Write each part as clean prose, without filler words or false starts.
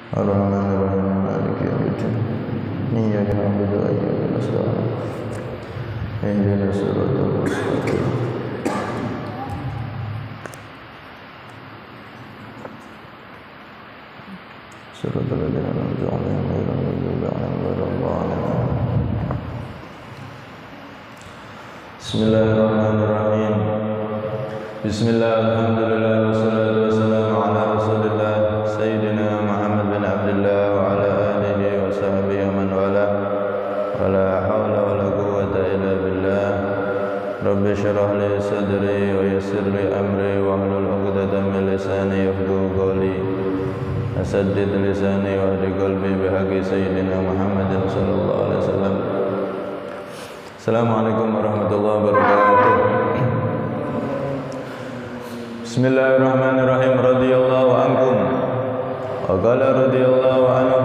Ar-Rahmanir-Rahim Maliki Yaumiddin Iyyaka na'budu wa iyyaka nasta'in Ihdinas siratal mustaqim Siratal ladzina an'amta 'alaihim ghairil maghdubi 'alaihim waladdallin Bismillahirrahmanirrahim Bismillah, alhamdulillah, wassalatu wassalamu ala rasulillah Sayyidina Muhammad bin Abdullah wa ala alihi wa sahbihi wa man wala wa la hawla wa la quwwata illa billah Rabbi syrah li sadri wa yassir li amri wa hlul 'uqdatam min lisani yafqahu qawli Asaddid lisani wa hdi qalbi bihaqqi Sayyidina Muhammadin sallallahu alaihi wasallam Assalamualaikum warahmatullahi wabarakatuh Bismillahirrahmanirrahim radhiyallahu ankum wa qala radhiyallahu anhu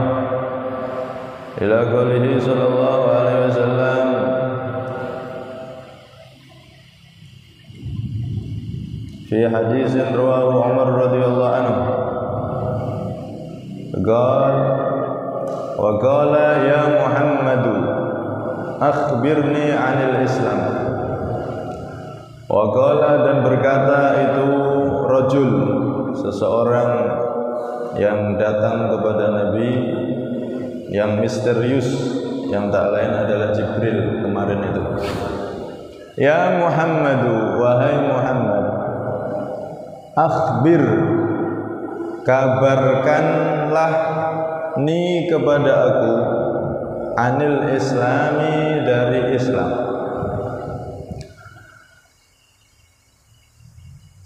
ila qaulihi sallallahu alaihi wasallam fi haditsin rawahu Umar radhiyallahu anhu wa qala ya Muhammadu akhbirni 'anil Islam wa qala dan berkata itu rajul seseorang yang datang kepada Nabi yang misterius yang tak lain adalah Jibril kemarin itu ya Muhammadu wahai Muhammad akhbir kabarkanlah ni kepada aku anil islami dari Islam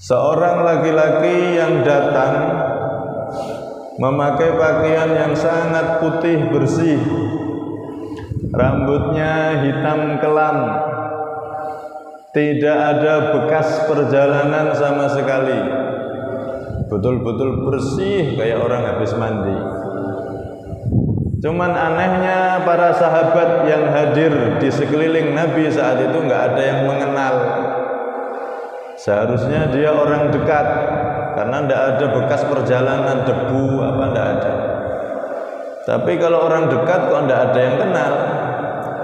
seorang laki-laki yang datang memakai pakaian yang sangat putih bersih rambutnya hitam kelam tidak ada bekas perjalanan sama sekali betul-betul bersih kayak orang habis mandi cuman anehnya para sahabat yang hadir di sekeliling Nabi saat itu nggak ada yang mengenal seharusnya dia orang dekat karena tidak ada bekas perjalanan debu apa tidak ada tapi kalau orang dekat kok tidak ada yang kenal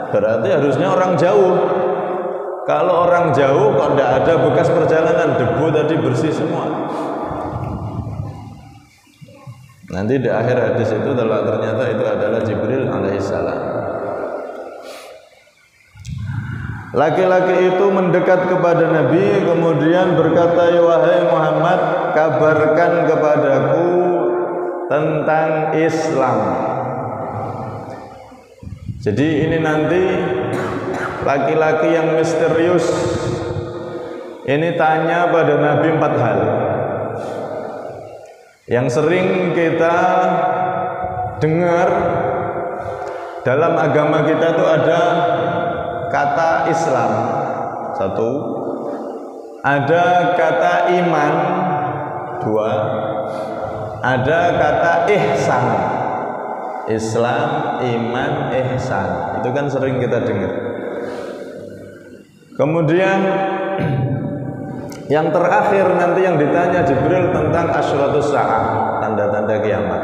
berarti harusnya orang jauh kalau orang jauh kok tidak ada bekas perjalanan debu tadi bersih semua nanti di akhir hadis itu ternyata itu adalah Jibril alaihissalam laki-laki itu mendekat kepada Nabi kemudian berkata, wahai Muhammad, kabarkan kepadaku tentang Islam. Jadi ini nanti laki-laki yang misterius ini tanya pada Nabi 4 hal yang sering kita dengar dalam agama kita itu ada kata Islam 1, ada kata iman 2, ada kata ihsan. Islam, iman, ihsan. Itu kan sering kita dengar. Kemudian yang terakhir nanti yang ditanya Jibril tentang asyratus sa'ah, tanda-tanda kiamat.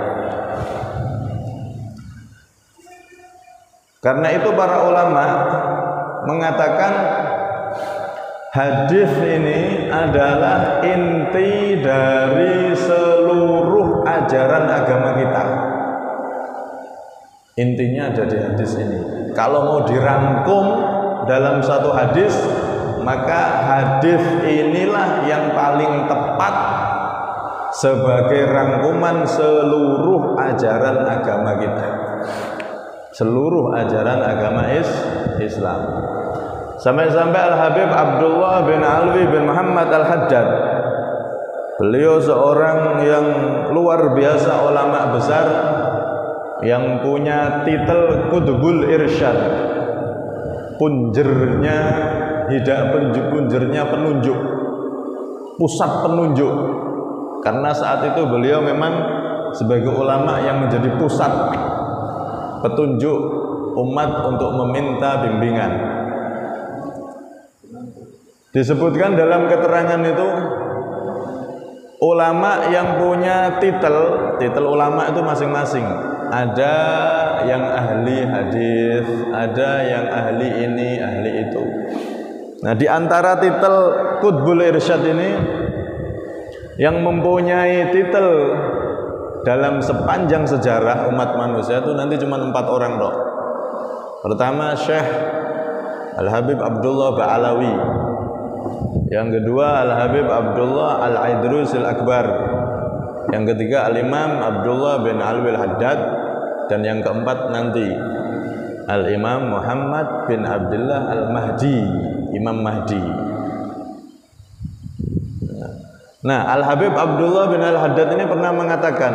Karena itu para ulama mengatakan hadis ini adalah inti dari seluruh ajaran agama kita. Intinya ada di hadis ini. Kalau mau dirangkum dalam satu hadis, maka hadis inilah yang paling tepat sebagai rangkuman seluruh ajaran agama kita. Seluruh ajaran agama Islam. Sampai-sampai Al-Habib Abdullah bin Alwi bin Muhammad Al-Haddad, beliau seorang yang luar biasa, ulama besar yang punya titel Qutbul Irsyad, punjernya punjernya penunjuk, pusat penunjuk. Karena saat itu beliau memang sebagai ulama yang menjadi pusat petunjuk umat untuk meminta bimbingan. Disebutkan dalam keterangan itu ulama yang punya titel ulama itu masing-masing. Ada yang ahli hadis, ada yang ahli ini, ahli itu. Nah, di antara titel Qutbul Irsyad ini, yang mempunyai titel dalam sepanjang sejarah umat manusia itu nanti cuma 4 orang dok. Pertama Syekh Al-Habib Abdullah Ba'alawi, yang kedua Al-Habib Abdullah Al-Idrus Al-Akbar, yang ketiga Al-Imam Abdullah bin Alwi Al-Haddad, dan yang keempat nanti Al-Imam Muhammad bin Abdullah Al-Mahdi, Imam Mahdi. Nah, Al-Habib Abdullah bin Al-Haddad ini pernah mengatakan,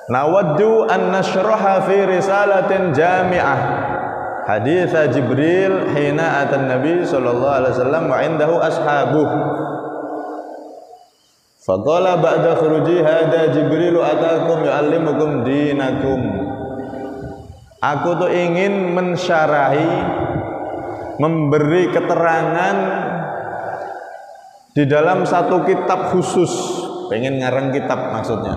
nawaddu an nashraha fi risalatin jami'ah hadits Jibril hina atan Nabi sallallahu alaihi wasallam wa indahu ashabuh. Faqala ba'da khuruji hada Jibril atakum yu'allimukum dinakum. Aku tuh ingin mensyarahi, memberi keterangan di dalam satu kitab khusus, pengen ngarang kitab maksudnya,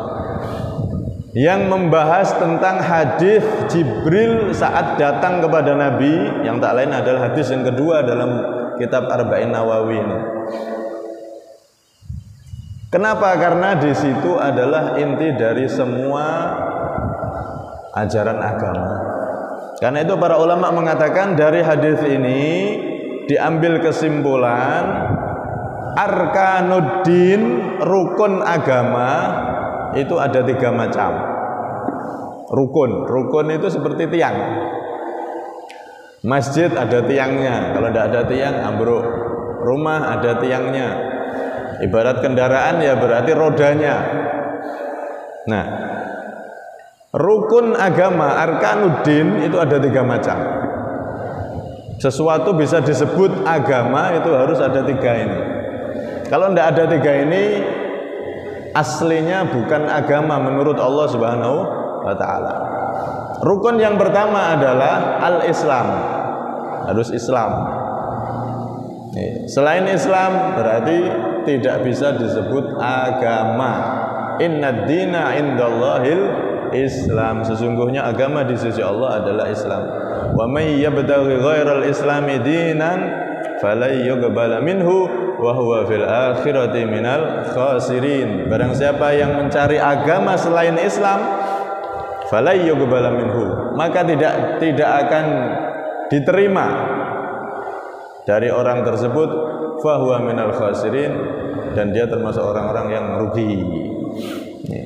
yang membahas tentang hadis Jibril saat datang kepada Nabi, yang tak lain adalah hadis yang kedua dalam kitab Arba'in Nawawi ini. Kenapa? Karena di situ adalah inti dari semua ajaran agama. Karena itu para ulama mengatakan dari hadis ini diambil kesimpulan arkanuddin, rukun agama itu ada 3 macam. Rukun itu seperti tiang. Masjid ada tiangnya, kalau tidak ada tiang ambruk. Rumah ada tiangnya. Ibarat kendaraan ya berarti rodanya. Nah, rukun agama arkanuddin itu ada 3 macam. Sesuatu bisa disebut agama itu harus ada 3 ini. Kalau tidak ada 3 ini, aslinya bukan agama menurut Allah Subhanahu wa ta'ala. Rukun yang pertama adalah al-Islam, harus Islam. Selain Islam berarti tidak bisa disebut agama. Innad dina indallahil Islam. Sesungguhnya agama di sisi Allah adalah Islam. Wa may yabtaghi ghairal islami dinan falay yuqbala minhu wa huwa fil akhirati minal khasirin. Barang siapa yang mencari agama selain Islam, falay yuqbala minhu, maka tidak akan diterima dari orang tersebut, fa huwa minal khasirin, dan dia termasuk orang-orang yang merugi.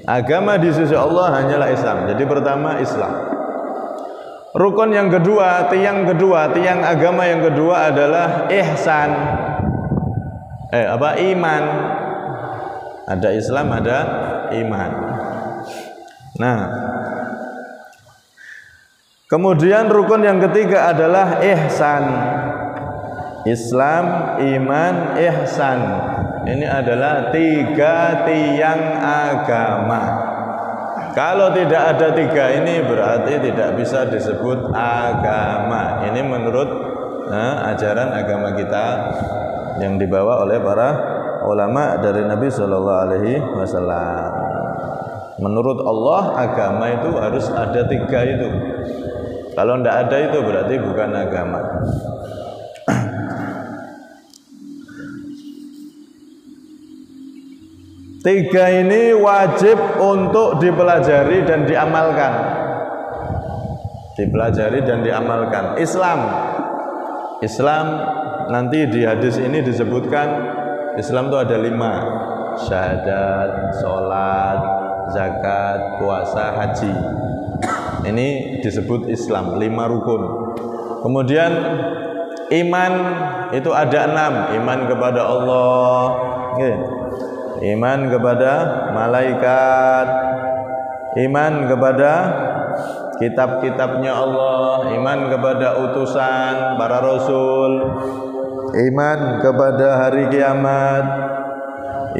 Agama di sisi Allah hanyalah Islam. Jadi pertama Islam. Rukun yang kedua, tiang agama yang kedua adalah ihsan. Iman. Ada Islam, ada iman. Nah, kemudian rukun yang ketiga adalah ihsan. Islam, iman, ihsan. Ini adalah 3 tiang agama. Kalau tidak ada 3 ini berarti tidak bisa disebut agama. Ini menurut ajaran agama kita yang dibawa oleh para ulama dari Nabi Shallallahu Alaihi Wasallam. Menurut Allah agama itu harus ada 3 itu. Kalau tidak ada itu berarti bukan agama. Tiga ini wajib untuk dipelajari dan diamalkan. Dipelajari dan diamalkan. Islam nanti di hadis ini disebutkan Islam itu ada 5: syahadat, sholat, zakat, puasa, haji. Ini disebut Islam, 5 rukun. Kemudian iman itu ada 6: iman kepada Allah, iman kepada malaikat, iman kepada kitab-kitabnya Allah, iman kepada utusan para rasul, iman kepada hari kiamat,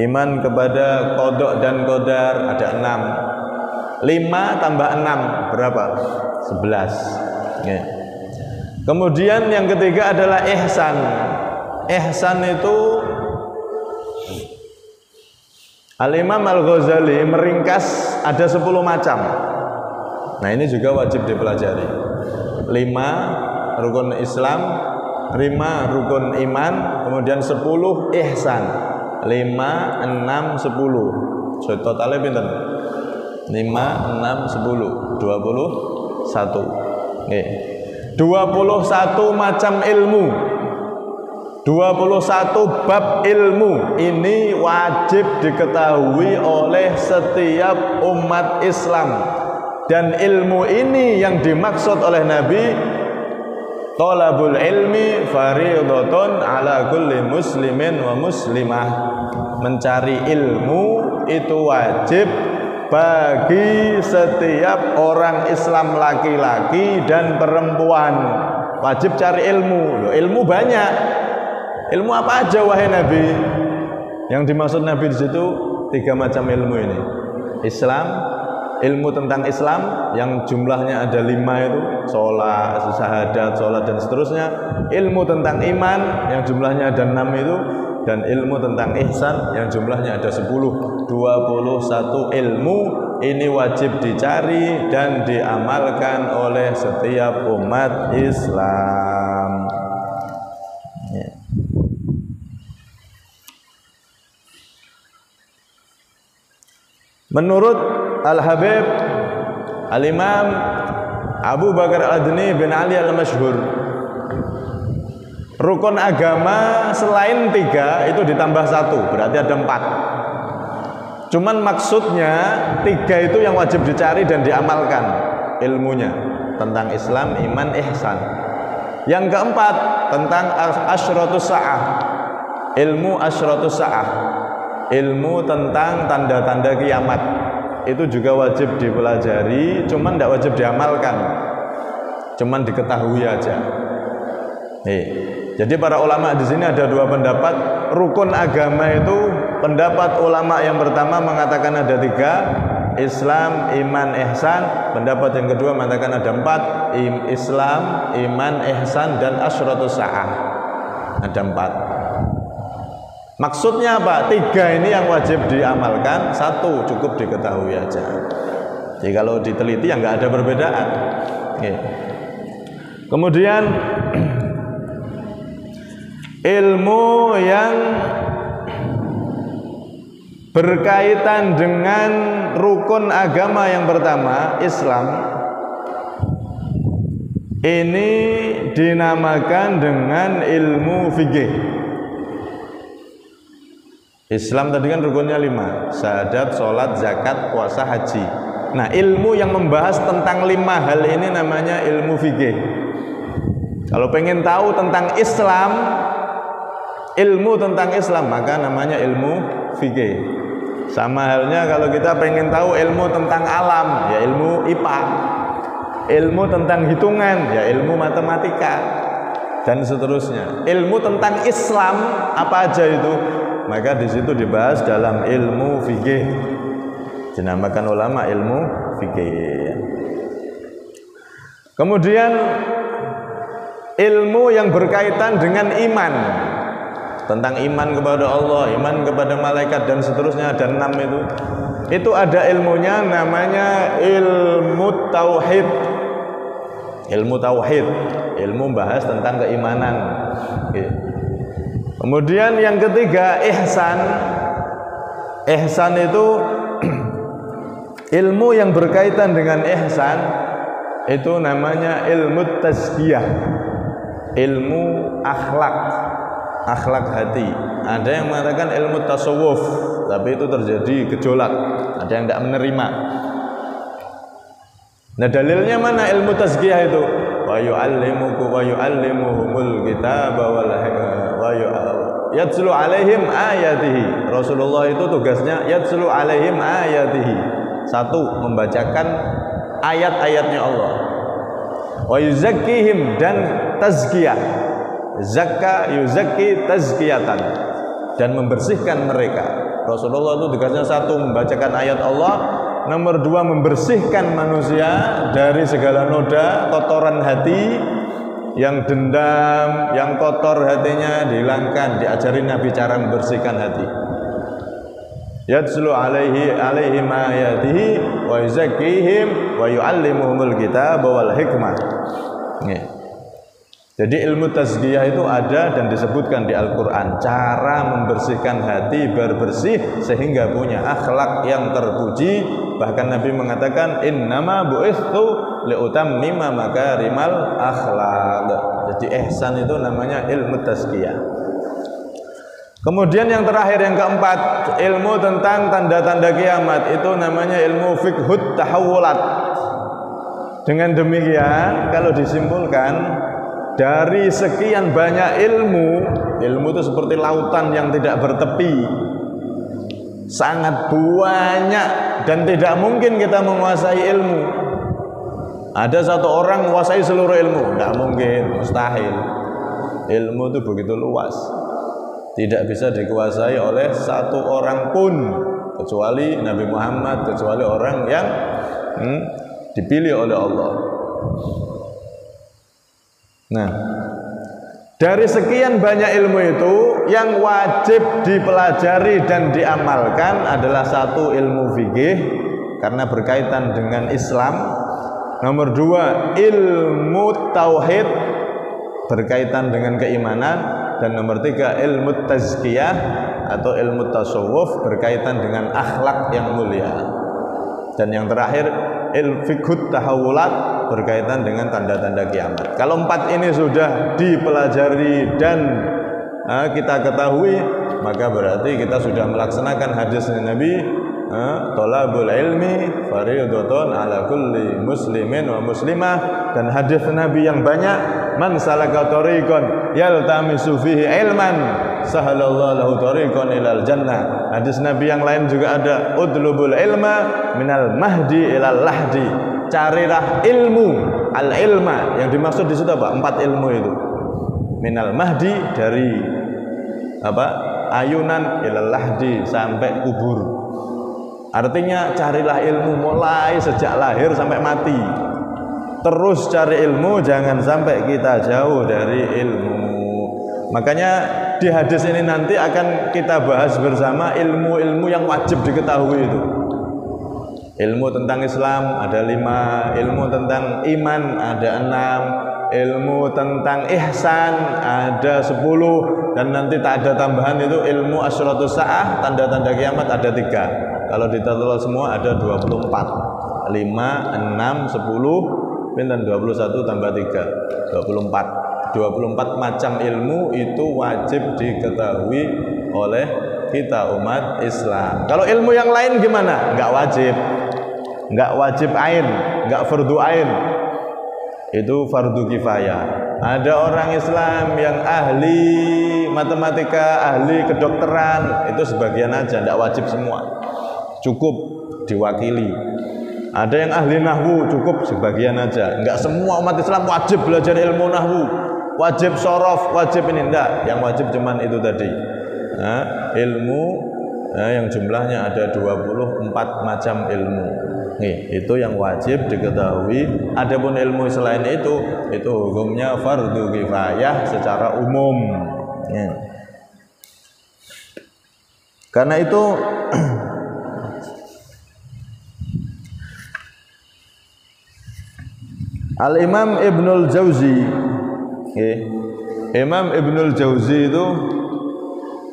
iman kepada qada dan qadar, ada 6. 5 tambah 6 berapa? 11. Kemudian yang ketiga adalah ihsan. Ihsan itu Al-Imam Al-Ghazali meringkas ada 10 macam. Nah ini juga wajib dipelajari. 5 rukun Islam, 5 rukun iman, kemudian 10 ihsan. 5, 6, 10. So totalnya pinten? 5, 6, 10, 21. Oke. 21 macam ilmu. 21 bab ilmu ini wajib diketahui oleh setiap umat Islam, dan ilmu ini yang dimaksud oleh Nabi, thalabul ilmi fardhatun ala kulli muslimin wa muslimah. Mencari ilmu itu wajib bagi setiap orang Islam laki-laki dan perempuan. Wajib cari ilmu. Loh, ilmu banyak. Ilmu apa aja wahai Nabi? Yang dimaksud Nabi di situ 3 macam ilmu ini. Islam, ilmu tentang Islam yang jumlahnya ada 5 itu, sholat, syahadat, sholat dan seterusnya. Ilmu tentang iman yang jumlahnya ada 6 itu, dan ilmu tentang ihsan yang jumlahnya ada 10. 21 ilmu ini wajib dicari dan diamalkan oleh setiap umat Islam. Menurut Al-Habib Al-Imam Abu Bakar Al-Adni bin Ali Al-Masyhur, rukun agama selain 3 itu ditambah 1, berarti ada 4. Cuman maksudnya 3 itu yang wajib dicari dan diamalkan ilmunya tentang Islam, iman, ihsan. Yang keempat tentang asyratus sa'ah, ilmu asyratus sa'ah, ilmu tentang tanda-tanda kiamat. Itu juga wajib dipelajari, cuman tidak wajib diamalkan, cuman diketahui aja. Jadi para ulama di sini ada 2 pendapat. Rukun agama itu, pendapat ulama yang pertama mengatakan ada 3, Islam, iman, ihsan. Pendapat yang kedua mengatakan ada 4, Islam, iman, ihsan dan asyratus sa'ah. Ada 4. Maksudnya apa? 3 ini yang wajib diamalkan, 1 cukup diketahui aja. Jadi kalau diteliti ya nggak ada perbedaan. Kemudian ilmu yang berkaitan dengan rukun agama yang pertama, Islam, ini dinamakan dengan ilmu fikih. Islam tadi kan rukunnya 5, syahadat, sholat, zakat, puasa, haji. Nah ilmu yang membahas tentang 5 hal ini namanya ilmu fikih. Kalau pengen tahu tentang Islam, ilmu tentang Islam, maka namanya ilmu fikih. Sama halnya kalau kita pengen tahu ilmu tentang alam, ya ilmu IPA. Ilmu tentang hitungan, ya ilmu matematika, dan seterusnya. Ilmu tentang Islam apa aja itu, maka di situ dibahas dalam ilmu fikih. Dinamakan ulama ilmu fikih. Kemudian ilmu yang berkaitan dengan iman, tentang iman kepada Allah, iman kepada malaikat dan seterusnya, ada 6 itu. Itu ada ilmunya namanya ilmu tauhid. Ilmu tauhid, ilmu bahas tentang keimanan. Kemudian yang ketiga ihsan. Ihsan itu ilmu yang berkaitan dengan ihsan, itu namanya ilmu tazkiyah, ilmu akhlak, akhlak hati. Ada yang mengatakan ilmu tasawuf, tapi itu terjadi gejolak, ada yang tidak menerima. Nah dalilnya mana ilmu tazkiyah itu? Wa yu'allimuhumul kitaba wal yatslu alaihim ayatihi. Rasulullah itu tugasnya yatslu alaihim ayatihi. 1, membacakan ayat-ayatnya Allah. Wa yuzakkihim, dan tazkiyah. Zakka yuzakki tazkiyatan, dan membersihkan mereka. Rasulullah itu tugasnya 1, membacakan ayat Allah. Nomor 2, membersihkan manusia dari segala noda, kotoran hati. Yang dendam, yang kotor hatinya dihilangkan. Diajari Nabi cara membersihkan hati. Yatslu alaihim ayatihi wa yuzakkihim wa yu'allimuhumul kitaba wal hikmah. Jadi ilmu tazkiyah itu ada dan disebutkan di Al-Quran, cara membersihkan hati biar bersih sehingga punya akhlak yang terpuji. Bahkan Nabi mengatakan innama bu'itsu liutammima makarimal akhlaq. Jadi ihsan itu namanya ilmu tazkiyah. Kemudian yang terakhir, yang keempat, ilmu tentang tanda-tanda kiamat, itu namanya ilmu fiqhut tahawulat. Dengan demikian, kalau disimpulkan, dari sekian banyak ilmu itu seperti lautan yang tidak bertepi, sangat banyak, dan tidak mungkin kita menguasai ilmu. Ada satu orang menguasai seluruh ilmu, tidak mungkin, mustahil. Ilmu itu begitu luas, tidak bisa dikuasai oleh satu orang pun, kecuali Nabi Muhammad, kecuali orang yang dipilih oleh Allah. Nah, dari sekian banyak ilmu itu, yang wajib dipelajari dan diamalkan adalah satu, ilmu fikih karena berkaitan dengan Islam. Nomor dua, ilmu tauhid berkaitan dengan keimanan. Dan nomor tiga, ilmu tazkiyah atau ilmu tasawuf berkaitan dengan akhlak yang mulia. Dan yang terakhir, fiqhut tahawulat berkaitan dengan tanda-tanda kiamat. Kalau empat ini sudah dipelajari dan kita ketahui, maka berarti kita sudah melaksanakan hadis Nabi, thalabul ilmi fardhatun ala kulli muslimin wa muslimah. Dan hadis Nabi yang banyak, man salaka thariqan yaltamisu fihi ilman sahalallahu lahu thariqan ilal jannah. Hadis Nabi yang lain juga ada, udlubul ilma minal mahdi ilal lahdi. Carilah ilmu, al-ilma, yang dimaksud di situ apa? Empat ilmu itu. Minal mahdi, dari ayunan, ilal lahdi, sampai kubur. Artinya carilah ilmu mulai sejak lahir sampai mati. Terus cari ilmu, jangan sampai kita jauh dari ilmu. Makanya di hadis ini nanti akan kita bahas bersama ilmu-ilmu yang wajib diketahui itu. Ilmu tentang Islam ada 5, ilmu tentang iman ada 6, ilmu tentang ihsan ada 10, dan nanti tak ada tambahan itu ilmu asyratus sa'ah, tanda-tanda kiamat ada 3. Kalau ditotal semua ada 24. 5, 6, 10, dan 21 tambah 3, 24. 24 macam ilmu itu wajib diketahui oleh kita umat Islam. Kalau ilmu yang lain gimana? Enggak wajib. Enggak wajib ain, enggak fardu ain. Itu fardu kifayah. Ada orang Islam yang ahli matematika, ahli kedokteran, itu sebagian aja, enggak wajib semua. Cukup diwakili. Ada yang ahli nahwu, cukup sebagian aja. Enggak semua umat Islam wajib belajar ilmu nahwu, wajib shorof, wajib ini, enggak. Yang wajib cuman itu tadi. Ilmu yang jumlahnya ada 24 macam ilmu. Nih, itu yang wajib diketahui. Adapun ilmu selain itu hukumnya fardu kifayah secara umum. Karena itu Al-Imam Ibnul Jauzi, Imam Ibnul Jauzi itu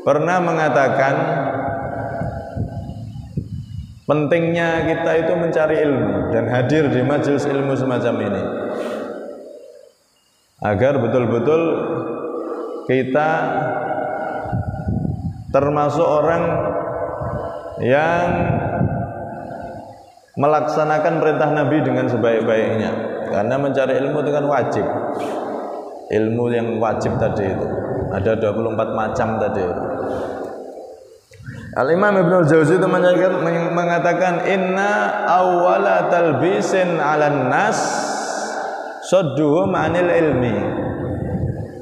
pernah mengatakan pentingnya kita itu mencari ilmu dan hadir di majelis ilmu semacam ini, agar betul-betul kita termasuk orang yang melaksanakan perintah Nabi dengan sebaik-baiknya. Karena mencari ilmu itu kan wajib. Ilmu yang wajib tadi itu ada 24 macam tadi. Al-Imam Ibnul Jauzi itu mengatakan inna awwala talbisin 'alan nas sadduhum 'anil ilmi.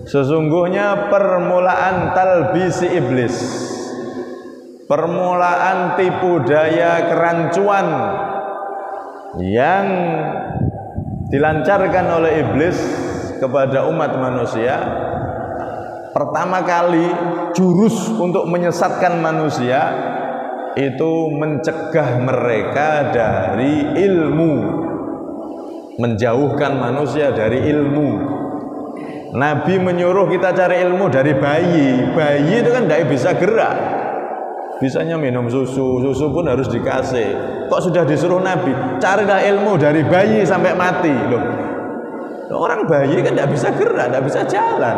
Sesungguhnya permulaan talbisi iblis, permulaan tipu daya kerancuan yang dilancarkan oleh iblis kepada umat manusia, pertama kali jurus untuk menyesatkan manusia itu mencegah mereka dari ilmu, menjauhkan manusia dari ilmu. Nabi menyuruh kita cari ilmu dari bayi. Bayi itu kan tidak bisa gerak, bisanya minum susu, susu pun harus dikasih. Kok sudah disuruh Nabi, carilah ilmu dari bayi sampai mati. Loh, orang bayi kan tidak bisa gerak, tidak bisa jalan.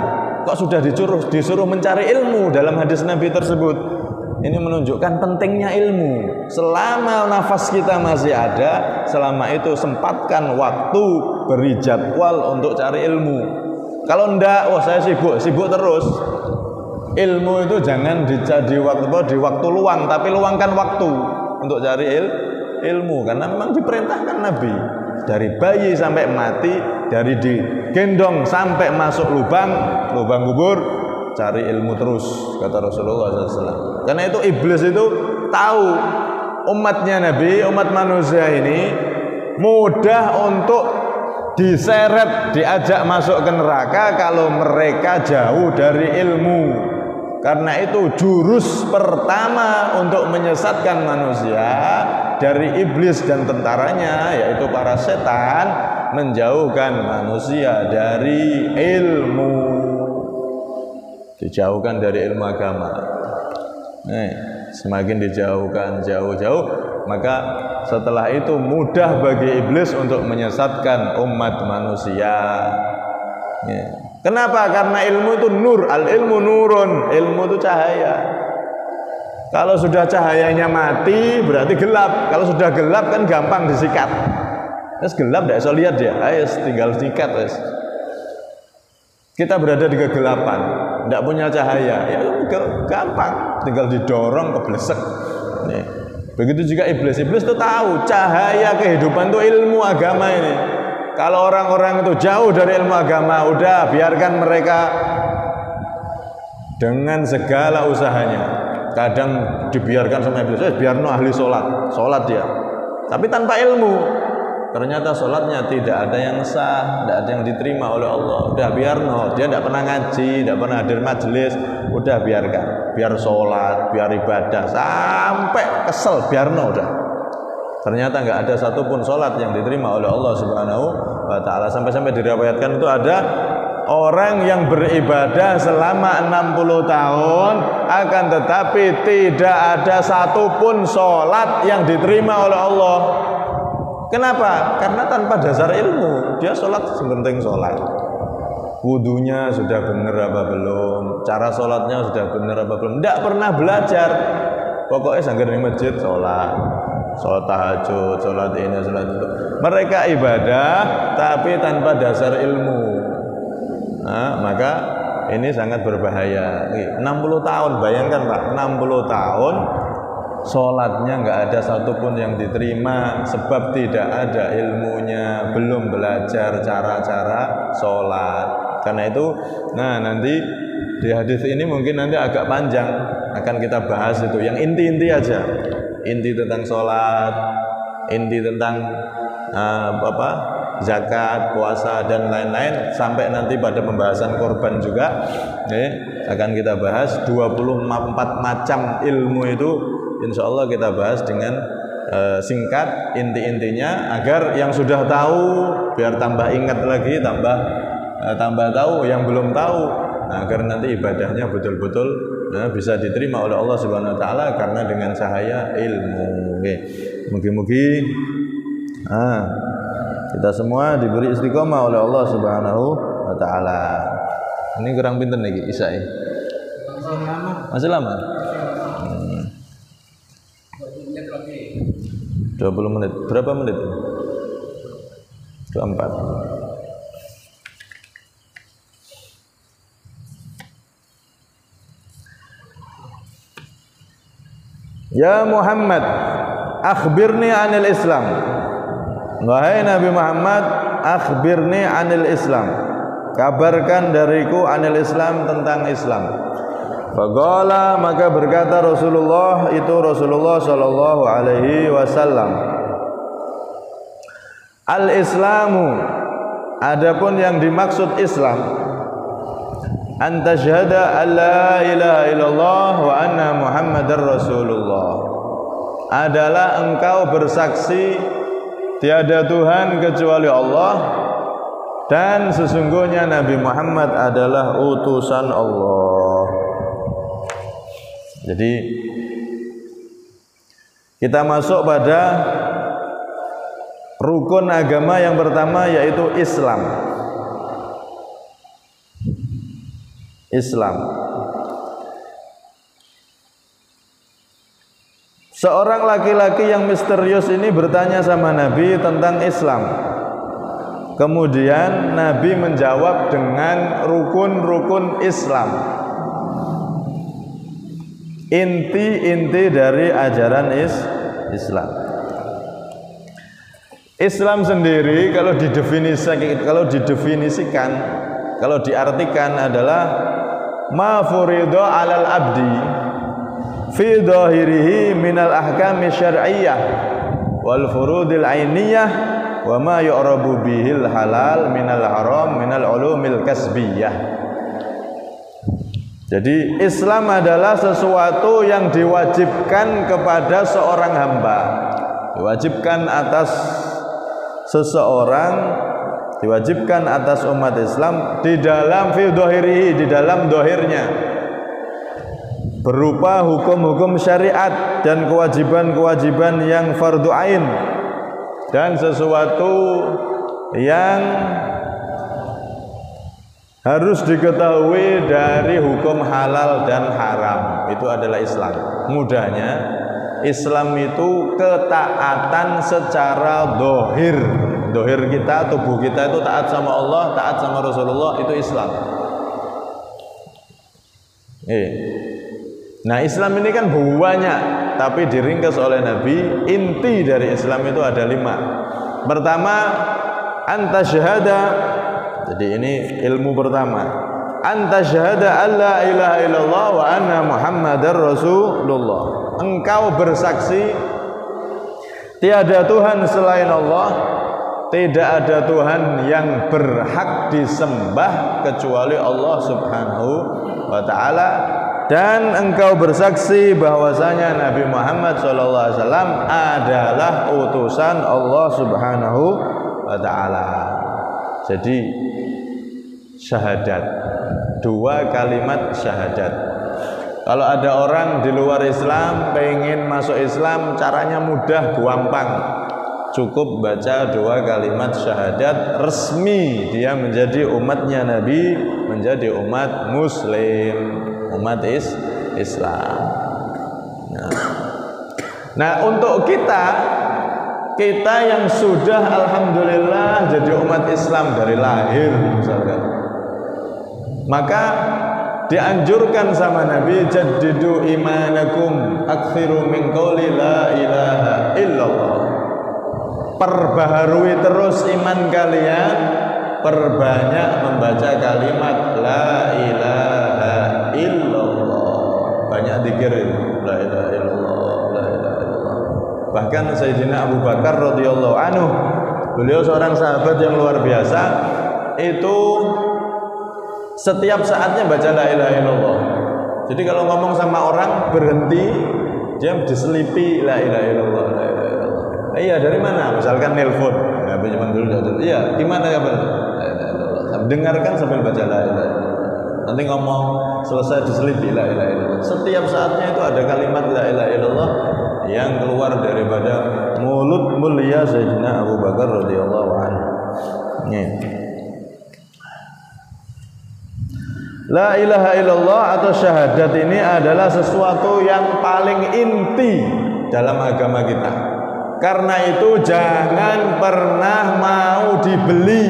Kok sudah disuruh mencari ilmu dalam hadis Nabi tersebut? Ini menunjukkan pentingnya ilmu. Selama nafas kita masih ada, selama itu sempatkan waktu, beri jadwal untuk cari ilmu. Kalau enggak, wah saya sibuk terus. Ilmu itu jangan di waktu luang, tapi luangkan waktu untuk cari ilmu, karena memang diperintahkan Nabi. Dari bayi sampai mati, dari digendong sampai masuk lubang kubur, cari ilmu terus, kata Rasulullah SAW. Karena itu iblis itu tahu umatnya Nabi, umat manusia ini mudah untuk diseret, diajak masuk ke neraka kalau mereka jauh dari ilmu. Karena itu jurus pertama untuk menyesatkan manusia dari iblis dan tentaranya, yaitu para setan, menjauhkan manusia dari ilmu, dijauhkan dari ilmu agama. Semakin dijauhkan jauh-jauh, maka setelah itu mudah bagi iblis untuk menyesatkan umat manusia. Kenapa? Karena ilmu itu nur, al ilmu nurun, ilmu itu cahaya. Kalau sudah cahayanya mati berarti gelap. Kalau sudah gelap kan gampang disikat. Terus gelap tidak bisa lihat dia, ayo tinggal sikat wes. Kita berada di kegelapan, tidak punya cahaya, ya gampang, tinggal didorong keblesek. Begitu juga iblis itu tahu cahaya kehidupan itu ilmu agama ini. Kalau orang-orang itu jauh dari ilmu agama, udah biarkan mereka dengan segala usahanya. Kadang dibiarkan sama iblis, biar no ahli sholat dia, tapi tanpa ilmu. Ternyata sholatnya tidak ada yang sah, tidak ada yang diterima oleh Allah. Udah biar no, dia tidak pernah ngaji, tidak pernah hadir majelis. Udah biarkan, biar sholat, biar ibadah sampai kesel, biar no udah. Ternyata nggak ada satupun sholat yang diterima oleh Allah Subhanahu wa Ta'ala. Sampai-sampai diriwayatkan itu ada orang yang beribadah selama 60 tahun, akan tetapi tidak ada satupun sholat yang diterima oleh Allah. Kenapa? Karena tanpa dasar ilmu. Dia sholat sepenting sholat, wudunya sudah benar apa belum, cara sholatnya sudah benar apa belum, tidak pernah belajar. Pokoknya sanggar di masjid sholat tahajud, sholat ini, sholat itu. Mereka ibadah tapi tanpa dasar ilmu. Maka ini sangat berbahaya. 60 tahun, bayangkan Pak, 60 tahun sholatnya nggak ada satupun yang diterima, sebab tidak ada ilmunya, belum belajar cara-cara sholat. Karena itu, nanti di hadis ini mungkin nanti agak panjang, akan kita bahas itu yang inti-inti aja, inti tentang sholat, inti tentang zakat, puasa dan lain-lain, sampai nanti pada pembahasan korban juga akan kita bahas 24 macam ilmu itu. Insya Allah kita bahas dengan singkat inti-intinya, agar yang sudah tahu biar tambah ingat lagi, tambah tahu yang belum tahu, agar nanti ibadahnya betul-betul bisa diterima oleh Allah Subhanahu wa Ta'ala karena dengan cahaya ilmu. Mugi-mugi kita semua diberi istiqomah oleh Allah Subhanahu wa Ta'ala. Ini kurang pinter nih Isya. Masih lama. 20 menit. Berapa menit? 24. Ya Muhammad, akhbirni anil Islam. Wahai Nabi Muhammad, akhbirni anil Islam. Kabarkan dariku anil Islam, tentang Islam. Faqala, maka berkata Rasulullah sallallahu alaihi wasallam, al-Islamu, adapun yang dimaksud Islam, antasyhada alla ilaha illallah wa anna Muhammadar Rasulullah. adalah engkau bersaksi tiada Tuhan kecuali Allah dan sesungguhnya Nabi Muhammad adalah utusan Allah. Jadi kita masuk pada rukun agama yang pertama, yaitu Islam. Islam. Seorang laki-laki yang misterius ini bertanya sama Nabi tentang Islam. Kemudian Nabi menjawab dengan rukun-rukun Islam. Inti-inti dari ajaran Islam. Islam sendiri kalau didefinisikan, kalau diartikan adalah ma furido alal abdi fi dhahirihi minal ahkami syar'iyyah wal furudil ainiyah wa ma yu'rabu bihil halal minal haram minal ulumil kasbiyah. Jadi Islam adalah sesuatu yang diwajibkan kepada seorang hamba, diwajibkan atas seseorang, diwajibkan atas umat Islam di dalam fi dhahirihi, di dalam dohirnya, berupa hukum-hukum syariat dan kewajiban-kewajiban yang fardu ain dan sesuatu yang harus diketahui dari hukum halal dan haram. Itu adalah Islam. Mudahnya, Islam itu ketaatan secara dohir. Dohir kita, tubuh kita itu taat sama Allah, taat sama Rasulullah, itu Islam. Nah, Islam ini kan banyak, tapi diringkas oleh Nabi. Inti dari Islam itu ada 5. Pertama, anta syahada. Jadi ini ilmu pertama. Anta syahada alla ilaha illallah wa anna Muhammadar Rasulullah. Engkau bersaksi tiada Tuhan selain Allah, tidak ada Tuhan yang berhak disembah kecuali Allah Subhanahu wa ta'ala, dan engkau bersaksi bahwasanya Nabi Muhammad SAW adalah utusan Allah Subhanahu wa ta'ala. Jadi syahadat, 2 kalimat syahadat. Kalau ada orang di luar Islam pengen masuk Islam, caranya mudah, gampang. Cukup baca 2 kalimat syahadat, resmi dia menjadi umatnya Nabi, menjadi umat Muslim, umat Islam. Nah, untuk kita yang sudah alhamdulillah jadi umat Islam dari lahir misalkan, maka dianjurkan sama Nabi, jaddidu imanakum akthiru min qawli la ilaha illallah. Perbaharui terus iman kalian, perbanyak membaca kalimat la ilaha illallah. Banyak zikir la ilaha illallah, la ilaha illallah. Bahkan Sayyidina Abu Bakar radhiyallahu anhu, beliau seorang sahabat yang luar biasa, itu setiap saatnya baca la ilaha illallah. Jadi kalau ngomong sama orang berhenti, dia diselipi la ilaha illallah, la ilaha illallah. Iya, dari mana? Misalkan nelpon, nggak pinjaman dulu, iya, gimana kabar? La ilaha illallah. Dengarkan sambil baca la ilaha illallah. Nanti ngomong selesai diselipi la ilaha illallah. Setiap saatnya itu ada kalimat la ilaha illallah yang keluar daripada mulut mulia Sayyidina Abu Bakar radhiyallahu anhu. La ilaha illallah atau syahadat ini adalah sesuatu yang paling inti dalam agama kita. Karena itu jangan pernah mau dibeli,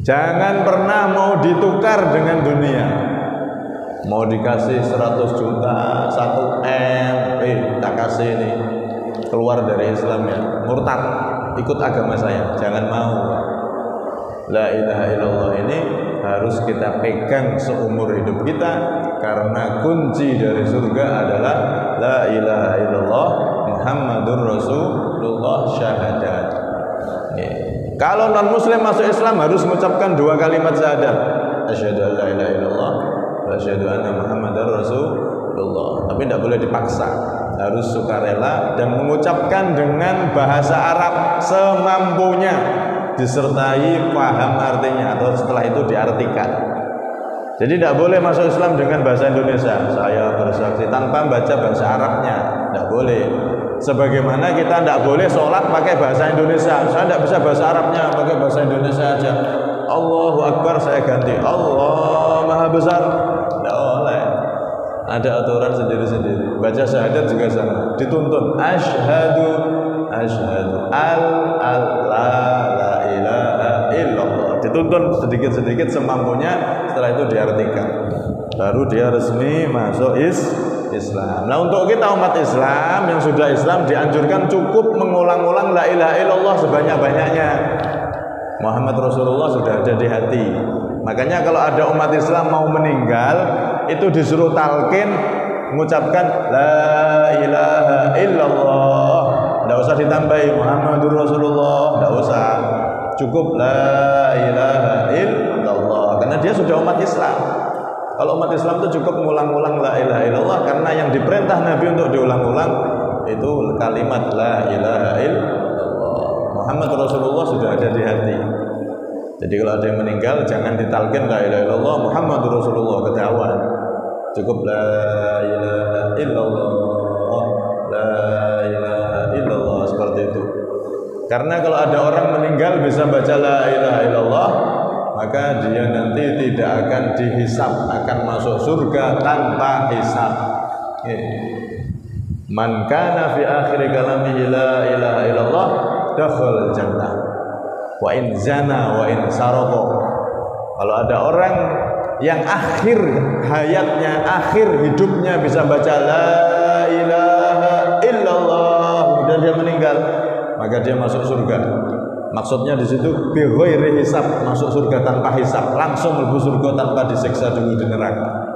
jangan pernah mau ditukar dengan dunia. Mau dikasih 100 juta, 1 M, tak kasih ini, keluar dari Islam ya, murtad, ikut agama saya, jangan mau. La ilaha illallah ini harus kita pegang seumur hidup kita, karena kunci dari surga adalah la ilaha illallah Muhammadur Rasulullah syahadat. Kalau non muslim masuk Islam harus mengucapkan 2 kalimat syahadat, asyhadu an la ilaha illallah wa asyhadu anna Muhammadar Rasulullah. Tapi tidak boleh dipaksa. harus sukarela dan mengucapkan dengan bahasa Arab semampunya, disertai paham artinya atau setelah itu diartikan. Jadi tidak boleh masuk Islam dengan bahasa Indonesia, saya bersaksi, tanpa baca bahasa Arabnya, tidak boleh. Sebagaimana kita tidak boleh sholat pakai bahasa Indonesia, saya tidak bisa bahasa Arabnya, pakai bahasa Indonesia aja. Allahu Akbar saya ganti Allah Maha Besar, tidak boleh. Ada aturan sendiri-sendiri. Baca syahadat juga sama, dituntun asyhadu la ilaha illallah, dituntun sedikit-sedikit semampunya, setelah itu diartikan, baru dia resmi masuk Islam. Nah, untuk kita umat Islam yang sudah Islam dianjurkan cukup mengulang-ulang la ilaha illallah sebanyak-banyaknya. Muhammad Rasulullah sudah ada di hati. Makanya kalau ada umat Islam mau meninggal, itu disuruh talqin mengucapkan la ilaha illallah. Tidak usah ditambahi Muhammadur Rasulullah, tidak usah. Cukup la ilaha illallah, karena dia sudah umat Islam. Kalau umat Islam itu cukup mengulang-ulang la ilaha illallah, karena yang diperintah Nabi untuk diulang-ulang itu kalimat la ilaha illallah. Muhammad Rasulullah sudah ada di hati. Jadi kalau ada yang meninggal jangan ditalqin la ilaha illallah Muhammadur Rasulullah, ketahuan. Cukup la ilaha illallah, la ilaha illallah, seperti itu. Karena kalau ada orang meninggal bisa baca la ilaha illallah, maka dia nanti tidak akan dihisab, akan masuk surga tanpa hisab. Man kana fi akhir kalamihi la ilaha illallah dakhala jannah wa in zana wa in saraqa. Kalau ada orang yang akhir hayatnya, akhir hidupnya bisa baca la ilaha illallah dan dia meninggal, maka dia masuk surga. Maksudnya di situ bi ghairi hisab, masuk surga tanpa hisab, langsung mlebu surga tanpa disiksa dulu di neraka.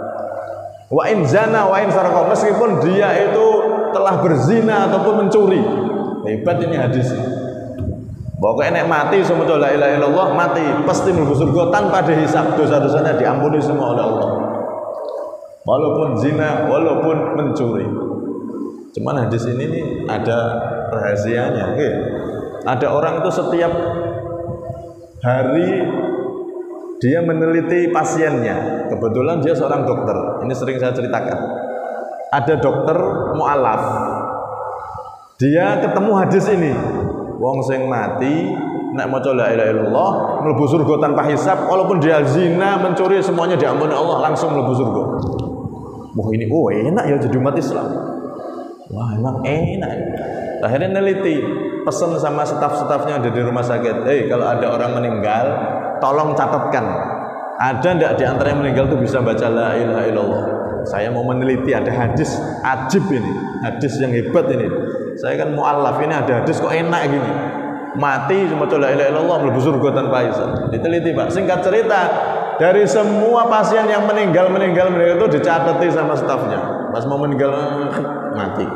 Wa in zana wa in saraqa, meskipun dia itu telah berzina ataupun mencuri. Hebat ini hadis. Pokoknya nek mati semoga la ilaha illallah, mati pasti mlebu surga tanpa dihisab, dosa-dosanya diampuni semua oleh Allah. Walaupun zina, walaupun mencuri. Cuman hadis ini nih ada rahasianya. Ada orang itu setiap hari dia meneliti pasiennya. Kebetulan dia seorang dokter. Ini sering saya ceritakan. Ada dokter mu'alaf. Dia ketemu hadis ini. Wong sing mati nek maca la ilaha illallah mlebu surga tanpa hisab, walaupun dia zina, mencuri, semuanya diampuni Allah, langsung mlebu surga. Wah ini enak ya jadi umat Islam. Wah emang enak. Akhirnya neliti, pesan sama staf-stafnya ada di rumah sakit. Kalau ada orang meninggal, tolong catatkan. Ada enggak di antara yang meninggal itu bisa baca la ilaha illallah? Saya mau meneliti, ada hadis ajib ini, hadis yang hebat ini. Saya kan mu'alaf, ini ada hadis kok enak gini. Mati cuma la ilaha illallah mlebu surga tanpa hisab. Diteliti, Pak. Singkat cerita, dari semua pasien yang meninggal itu dicatati sama stafnya. Pas mau meninggal mati.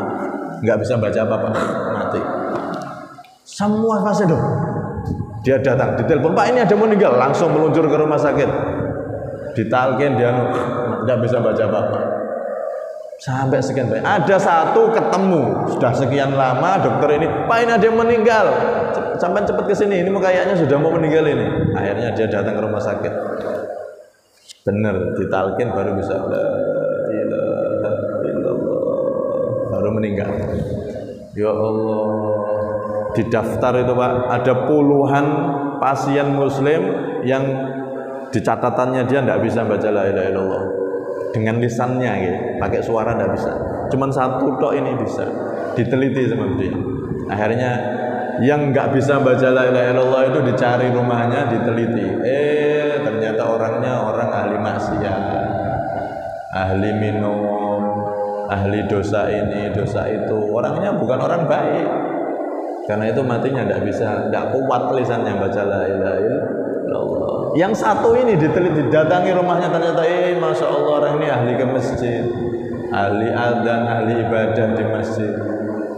Enggak bisa baca apa-apa, mati. Semua pasien dong. Dia datang, ditelepon, Pak ini ada meninggal, langsung meluncur ke rumah sakit. Ditalkin dia enggak bisa baca apa-apa. Sampai sekian banyak. Ada satu ketemu sudah sekian lama dokter ini, Pak ini ada yang meninggal, sampai cepat ke sini, ini kayaknya sudah mau meninggal ini. Akhirnya dia datang ke rumah sakit. Bener ditalkin baru bisa la ilaha illallah, baru meninggal. Ya Allah, di daftar itu Pak ada puluhan pasien muslim yang di catatannya dia tidak bisa baca la ilaha illallah dengan lisannya gitu, pakai suara tidak bisa. Cuman satu tok ini bisa. Diteliti sama dia. Akhirnya yang nggak bisa baca la ilaha illallah itu dicari rumahnya, diteliti. Ternyata orangnya orang ahli maksiat, ahli minum, ahli dosa ini, dosa itu. Orangnya bukan orang baik. Karena itu matinya tidak bisa, tidak kuat lisannya baca la ilaha illallah. Yang satu ini diteliti, datangi rumahnya, ternyata masya Allah orang ini ahli ke masjid, ahli adzan, ahli ibadah di masjid.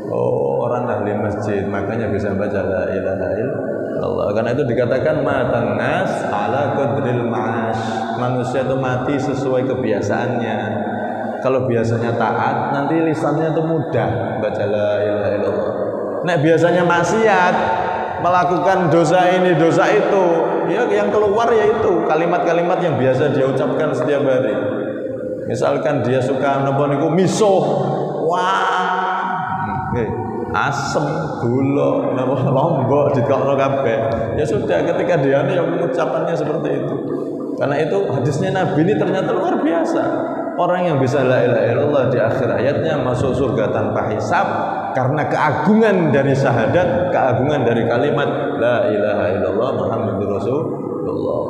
Oh orang ahli masjid, makanya bisa baca la ilaha illallah. Karena itu dikatakan matan nas ala qadril ma'ash. Manusia itu mati sesuai kebiasaannya. kalau biasanya taat, nanti lisannya tuh mudah baca la ilaha illallah. Nek biasanya maksiat, melakukan dosa ini, dosa itu, ya yang keluar yaitu kalimat-kalimat yang biasa dia ucapkan setiap hari. Misalkan dia suka napa niku miso, wah, asem, gula, lombok ditokno kabeh. Ya sudah, ketika dia yang mengucapkannya seperti itu. Karena itu hadisnya Nabi ini ternyata luar biasa. Orang yang bisa la ilaha illallah di akhir hayatnya masuk surga tanpa hisab karena keagungan dari syahadat, keagungan dari kalimat la ilaha illallah Muhammadur Rasulullah.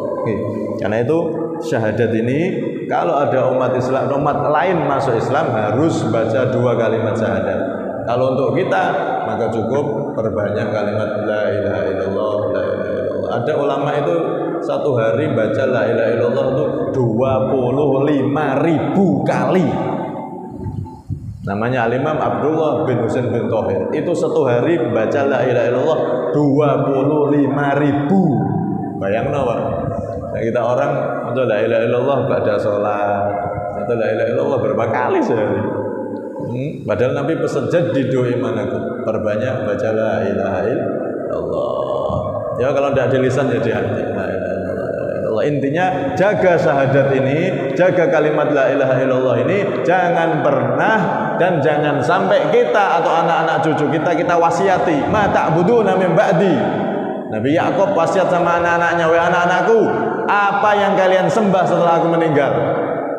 Karena itu syahadat ini kalau ada umat Islam, umat lain masuk Islam harus baca 2 kalimat syahadat. Kalau untuk kita maka cukup perbanyak kalimat la ilaha illallah, la ilaha illallah. Ada ulama itu satu hari baca la ilaha illallah itu 25.000 kali. Namanya Al-Imam Abdullah bin Husain bin Thahir. Itu satu hari baca la ilaha illallah 25.000. Bayangno, Pak. Nah, kita orang untuk la ilaha illallah pada sholat atau la ilaha illallah berapa kali sehari. Padahal Nabi pesan jadidu imanakum, perbanyak baca la ilaha illallah. Ya kalau tidak di lisan ya di hati. La ilaha illallah. Intinya jaga syahadat ini, jaga kalimat la ilaha illallah ini, jangan pernah dan jangan sampai kita atau anak-anak cucu kita wasiati, ma ta'buduna min ba'di. Nabi Yakub wasiat sama anak-anaknya, wahai anak-anakku, apa yang kalian sembah setelah aku meninggal?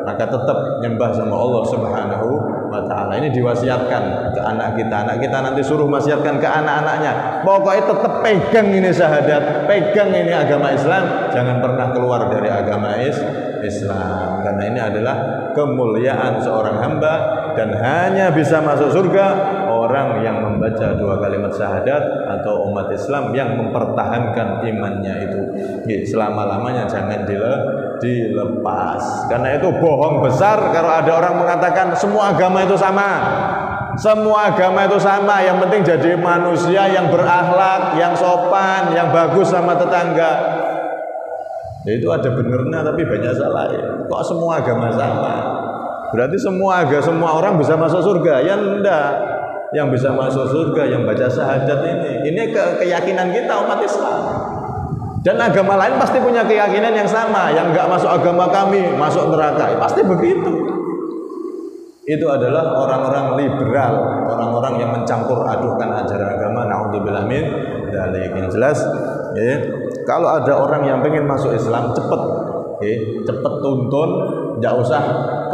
Maka tetap nyembah sama Allah Subhanahu wa ta'ala. Ini diwasiatkan ke anak kita nanti suruh wasiatkan ke anak-anaknya. Pokoknya tetap pegang ini syahadat, pegang ini agama Islam, jangan pernah keluar dari agama Islam. Karena ini adalah kemuliaan seorang hamba dan hanya bisa masuk surga orang yang membaca 2 kalimat syahadat atau umat Islam yang mempertahankan imannya itu selama-lamanya, jangan dilepas. Karena itu bohong besar kalau ada orang mengatakan semua agama itu sama. Semua agama itu sama, yang penting jadi manusia yang berakhlak, yang sopan, yang bagus sama tetangga. Ya itu ada benernya tapi banyak salah ya. Kok semua agama sama? Berarti semua orang bisa masuk surga? Ya enggak. Yang bisa masuk surga yang baca syahadat ini. Ini keyakinan kita umat Islam. Dan agama lain pasti punya keyakinan yang sama. Yang enggak masuk agama kami masuk neraka. Pasti begitu. Itu adalah orang-orang liberal, orang-orang yang mencampur adukan ajaran agama. Na'udzubillah min dzalik. Yang jelas, ya, kalau ada orang yang pengen masuk Islam cepet tuntun, enggak usah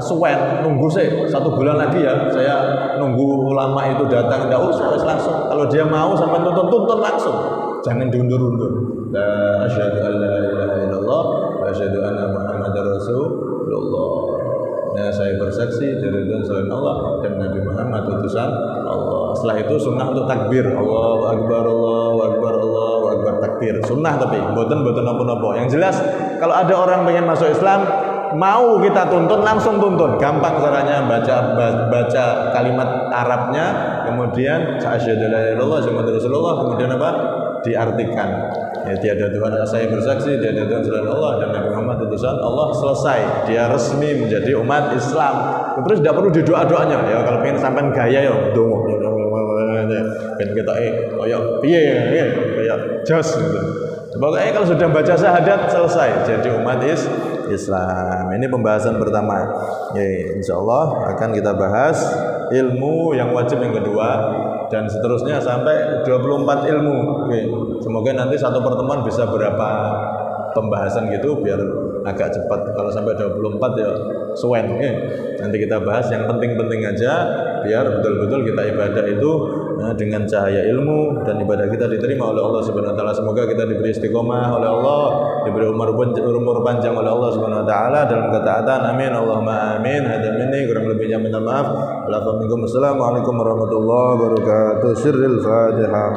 kesuwen, nunggu sih 1 bulan lagi ya, saya nunggu ulama itu datang, enggak usah, langsung. Kalau dia mau sampai tuntun langsung, jangan diundur-undur. La asyhadu an la ilaha illallah wa asyhadu anna Muhammadar Rasulullah. Ya, saya bersaksi dari Tuhan selain Allah dan Nabi Muhammad utusan Allah. Setelah itu sunnah untuk takbir, Allahu Akbar, Allahu Akbar, Allahu Akbar, takbir. Sunnah tapi mboten napa-napa. Yang jelas kalau ada orang pengen masuk Islam, mau kita tuntun langsung tuntun. Gampang caranya, baca kalimat Arabnya, kemudian asyhadu la ilaha illallah Muhammadur Rasulullah, kemudian apa? Diartikan. Ya, tiada Tuhan, saya bersaksi tiada Tuhan selain Allah dan Nabi Muhammad utusan Allah, selesai. Dia resmi menjadi umat Islam. Terus tidak perlu didoa-doanya. Ya kalau pengen sampean gaya ya dongo. Ben kita koyo piye ya, kayak jos gitu. Pokoknya kalau sudah baca syahadat selesai jadi umat Islam. Ini pembahasan pertama. Ya, insyaallah akan kita bahas ilmu yang wajib yang kedua dan seterusnya sampai 24 ilmu. Oke. Semoga nanti satu pertemuan bisa berapa pembahasan gitu biar agak cepat. Kalau sampai 24 ya suwen. Oke. Nanti kita bahas yang penting-penting aja biar betul-betul kita ibadah itu dengan cahaya ilmu dan ibadah kita diterima oleh Allah Subhanahu wa taala. Semoga kita diberi istiqomah oleh Allah, diberi umur panjang oleh Allah Subhanahu wa taala dalam ketaatan. Amin Allahumma amin. Hada minni, kurang lebihnya minta maaf. Assalamualaikum warahmatullahi wabarakatuh. Sirril Fatihah.